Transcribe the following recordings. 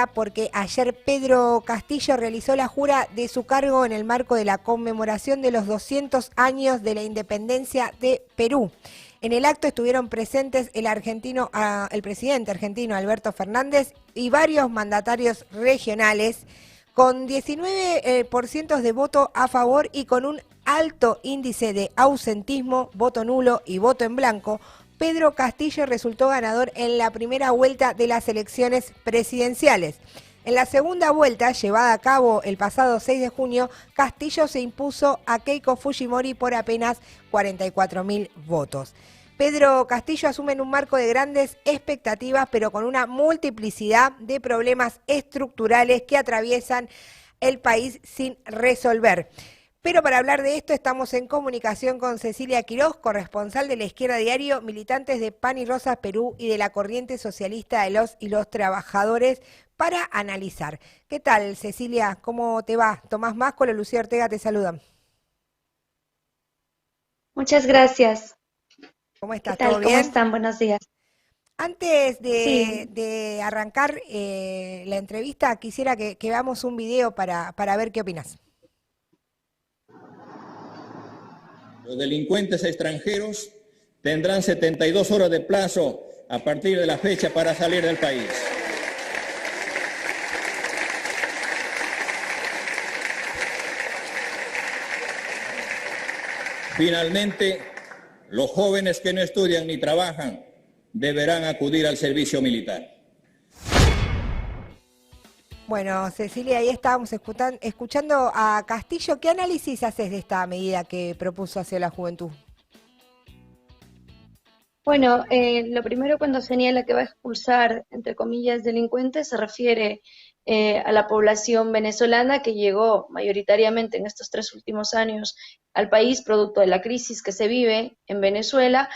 porque ayer Pedro Castillo realizó la jura de su cargo en el marco de la conmemoración de los 200 años de la independencia de Perú. En el acto estuvieron presentes el presidente argentino Alberto Fernández y varios mandatarios regionales, con 19% de voto a favor y con un alto índice de ausentismo, voto nulo y voto en blanco. Pedro Castillo resultó ganador en la primera vuelta de las elecciones presidenciales. En la segunda vuelta, llevada a cabo el pasado 6 de junio, Castillo se impuso a Keiko Fujimori por apenas 44.000 votos. Pedro Castillo asume en un marco de grandes expectativas, pero con una multiplicidad de problemas estructurales que atraviesan el país sin resolver. Pero para hablar de esto estamos en comunicación con Cecilia Quiroz, corresponsal de La Izquierda Diario, militantes de PAN y Rosas Perú y de la Corriente Socialista de los y los Trabajadores, para analizar. ¿Qué tal, Cecilia? ¿Cómo te va? Tomás Máscolo, Lucía Ortega te saludan. Muchas gracias. ¿Cómo ¿Qué estás? ¿Todo tal? ¿Cómo bien? están? Buenos días. Antes Sí, de arrancar la entrevista, quisiera que veamos un video para ver qué opinas. Los delincuentes extranjeros tendrán 72 horas de plazo a partir de la fecha para salir del país. Finalmente, los jóvenes que no estudian ni trabajan deberán acudir al servicio militar. Bueno, Cecilia, ahí estábamos escuchando a Castillo. ¿Qué análisis haces de esta medida que propuso hacia la juventud? bueno, lo primero cuando señala que va a expulsar, entre comillas, delincuentes, se refiere a la población venezolana que llegó mayoritariamente en estos 3 últimos años al país producto de la crisis que se vive en Venezuela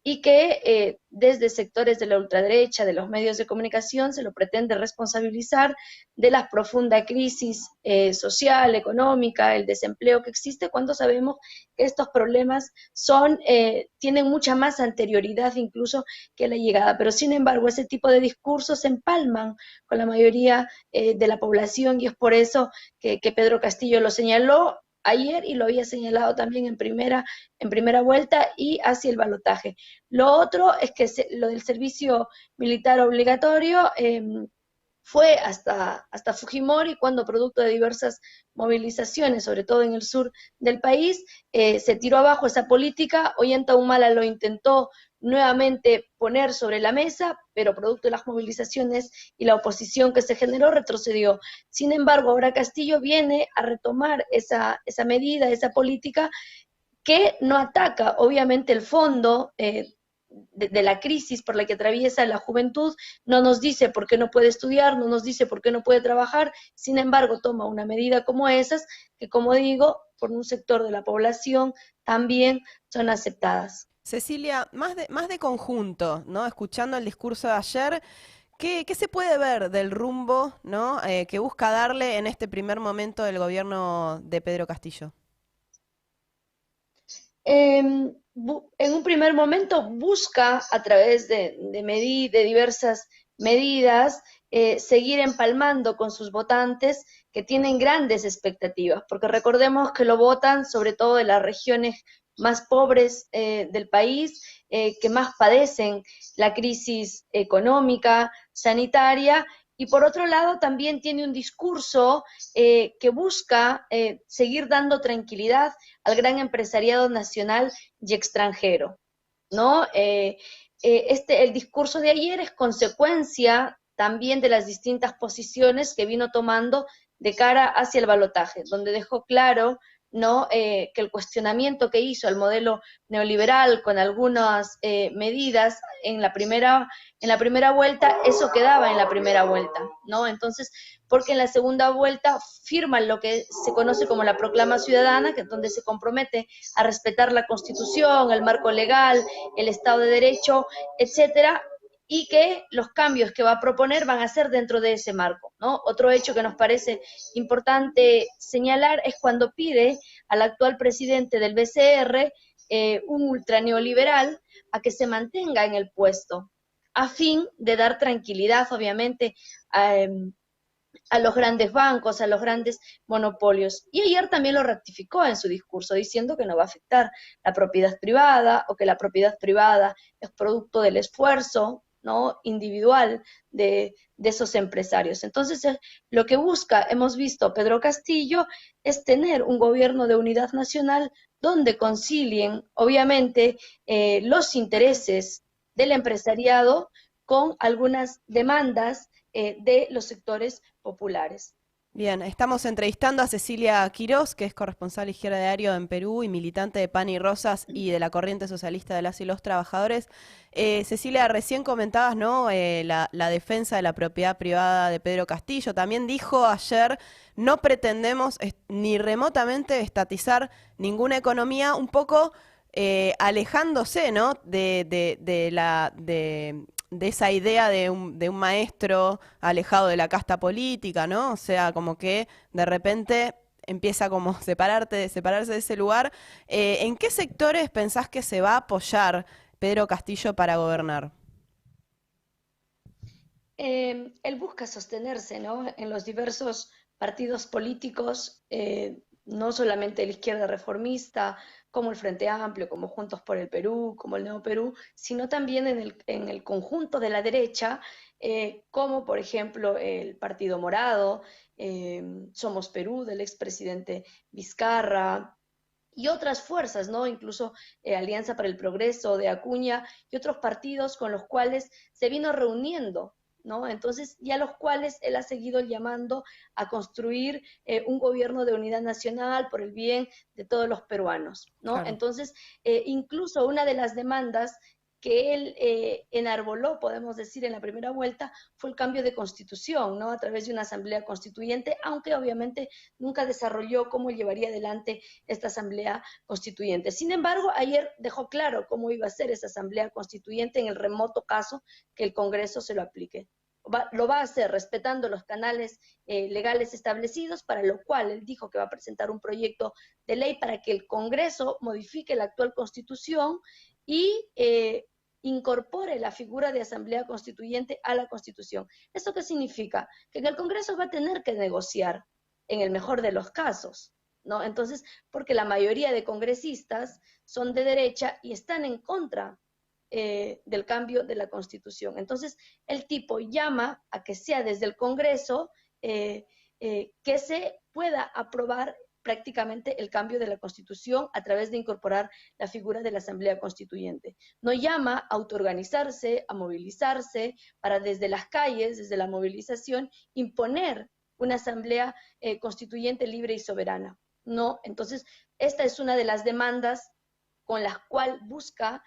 y que desde sectores de la ultraderecha, de los medios de comunicación, se lo pretende responsabilizar de la profunda crisis social, económica, el desempleo que existe, cuando sabemos que estos problemas tienen mucha más anterioridad incluso que la llegada, pero sin embargo ese tipo de discursos se empalman con la mayoría de la población y es por eso que Pedro Castillo lo señaló ayer y lo había señalado también en primera vuelta y hacia el balotaje. Lo otro es que lo del servicio militar obligatorio fue hasta Fujimori cuando producto de diversas movilizaciones, sobre todo en el sur del país, se tiró abajo esa política. Ollanta Humala lo intentó nuevamente poner sobre la mesa, pero producto de las movilizaciones y la oposición que se generó, retrocedió. Sin embargo, ahora Castillo viene a retomar esa medida, esa política que no ataca obviamente el fondo de la crisis por la que atraviesa la juventud, no nos dice por qué no puede estudiar, no nos dice por qué no puede trabajar, sin embargo toma una medida como esas que, como digo, por un sector de la población también son aceptadas. Cecilia, más de conjunto, ¿no? Escuchando el discurso de ayer, ¿qué se puede ver del rumbo, ¿no? Que busca darle en este primer momento del gobierno de Pedro Castillo? En un primer momento busca a través de diversas medidas seguir empalmando con sus votantes que tienen grandes expectativas, porque recordemos que lo votan sobre todo de las regiones más pobres del país, que más padecen la crisis económica, sanitaria, y por otro lado también tiene un discurso que busca seguir dando tranquilidad al gran empresariado nacional y extranjero, ¿no? El discurso de ayer es consecuencia también de las distintas posiciones que vino tomando de cara hacia el balotaje, donde dejó claro, ¿no? Que el cuestionamiento que hizo al modelo neoliberal con algunas medidas en la primera vuelta, eso quedaba en la primera vuelta, ¿no? Entonces, porque en la segunda vuelta firman lo que se conoce como la proclama ciudadana, que es donde se compromete a respetar la Constitución, el marco legal, el Estado de Derecho, etcétera, y que los cambios que va a proponer van a ser dentro de ese marco, ¿no? Otro hecho que nos parece importante señalar es cuando pide al actual presidente del BCR, un ultraneoliberal, a que se mantenga en el puesto, a fin de dar tranquilidad, obviamente, a los grandes bancos, a los grandes monopolios. Y ayer también lo rectificó en su discurso, diciendo que no va a afectar la propiedad privada o que la propiedad privada es producto del esfuerzo, ¿no?, individual de esos empresarios. Entonces, lo que busca, hemos visto, Pedro Castillo, es tener un gobierno de unidad nacional donde concilien, obviamente, los intereses del empresariado con algunas demandas de los sectores populares. Bien, estamos entrevistando a Cecilia Quirós, que es corresponsal Izquierda Diario en Perú y militante de PAN y Rosas y de la Corriente Socialista de las y los Trabajadores. Cecilia, recién comentabas, ¿no?, la defensa de la propiedad privada de Pedro Castillo. También dijo ayer, no pretendemos ni remotamente estatizar ninguna economía, un poco alejándose, ¿no?, de esa idea de un maestro alejado de la casta política, ¿no? O sea, como que de repente empieza como separarse de ese lugar. ¿En qué sectores pensás que se va a apoyar Pedro Castillo para gobernar? Él busca sostenerse, ¿no?, en los diversos partidos políticos, no solamente la izquierda reformista, como el Frente Amplio, como Juntos por el Perú, como el Nuevo Perú, sino también en el conjunto de la derecha, como por ejemplo el Partido Morado, Somos Perú, del expresidente Vizcarra, y otras fuerzas, ¿no? Incluso Alianza para el Progreso de Acuña y otros partidos con los cuales se vino reuniendo, ¿no? Entonces, y a los cuales él ha seguido llamando a construir un gobierno de unidad nacional por el bien de todos los peruanos, ¿no? Claro. Entonces, incluso una de las demandas que él enarboló, podemos decir, en la primera vuelta, fue el cambio de constitución, ¿no?, a través de una asamblea constituyente, aunque obviamente nunca desarrolló cómo llevaría adelante esta asamblea constituyente. Sin embargo, ayer dejó claro cómo iba a ser esa asamblea constituyente en el remoto caso que el Congreso se lo aplique. Lo va a hacer respetando los canales legales establecidos, para lo cual él dijo que va a presentar un proyecto de ley para que el Congreso modifique la actual constitución y incorpore la figura de asamblea constituyente a la Constitución. ¿Esto qué significa? Que en el Congreso va a tener que negociar, en el mejor de los casos, ¿no? Entonces, porque la mayoría de congresistas son de derecha y están en contra del cambio de la Constitución. Entonces, el tipo llama a que sea desde el Congreso que se pueda aprobar prácticamente el cambio de la Constitución a través de incorporar la figura de la Asamblea Constituyente. No llama a autoorganizarse, a movilizarse, para desde las calles, desde la movilización, imponer una Asamblea Constituyente libre y soberana. No, entonces, esta es una de las demandas con las cuales busca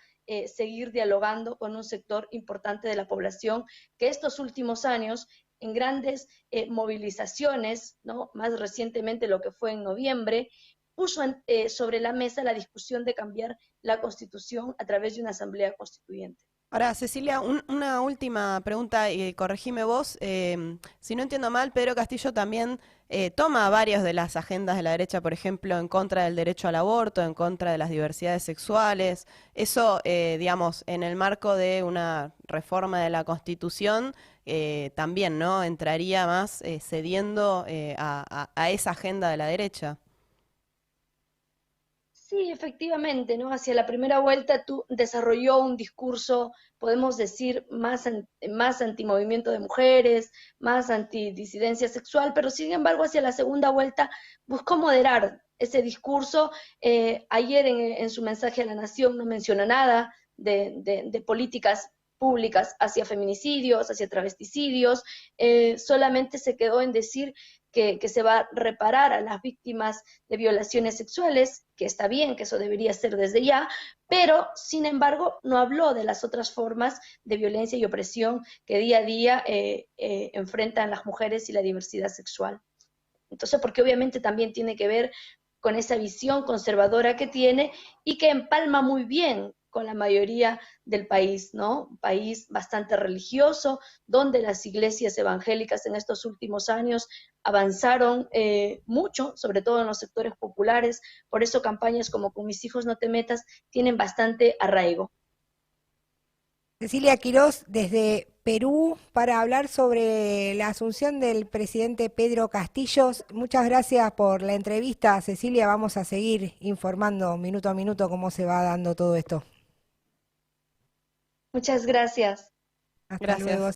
seguir dialogando con un sector importante de la población que estos últimos años, en grandes movilizaciones, ¿no?, más recientemente lo que fue en noviembre, puso sobre la mesa la discusión de cambiar la Constitución a través de una asamblea constituyente. Ahora, Cecilia, una última pregunta, y corregime vos. Si no entiendo mal, Pedro Castillo también toma varias de las agendas de la derecha, por ejemplo, en contra del derecho al aborto, en contra de las diversidades sexuales. Eso, digamos, en el marco de una reforma de la Constitución, también, ¿no?, entraría más cediendo a esa agenda de la derecha. Sí, efectivamente, ¿no? Hacia la primera vuelta tú desarrolló un discurso, podemos decir, más antimovimiento de mujeres, más antidisidencia sexual, pero sin embargo hacia la segunda vuelta buscó moderar ese discurso. Ayer en su mensaje a la Nación no mencionó nada de políticas públicas hacia feminicidios, hacia travesticidios, solamente se quedó en decir que se va a reparar a las víctimas de violaciones sexuales, que está bien, que eso debería ser desde ya, pero sin embargo no habló de las otras formas de violencia y opresión que día a día enfrentan las mujeres y la diversidad sexual. Entonces, porque obviamente también tiene que ver con esa visión conservadora que tiene y que empalma muy bien con la mayoría del país, ¿no? Un país bastante religioso, donde las iglesias evangélicas en estos últimos años avanzaron mucho, sobre todo en los sectores populares. Por eso campañas como Con mis hijos no te metas tienen bastante arraigo. Cecilia Quirós, desde Perú para hablar sobre la asunción del presidente Pedro Castillo. Muchas gracias por la entrevista, Cecilia. Vamos a seguir informando minuto a minuto cómo se va dando todo esto. Muchas gracias. Hasta Gracias. luego.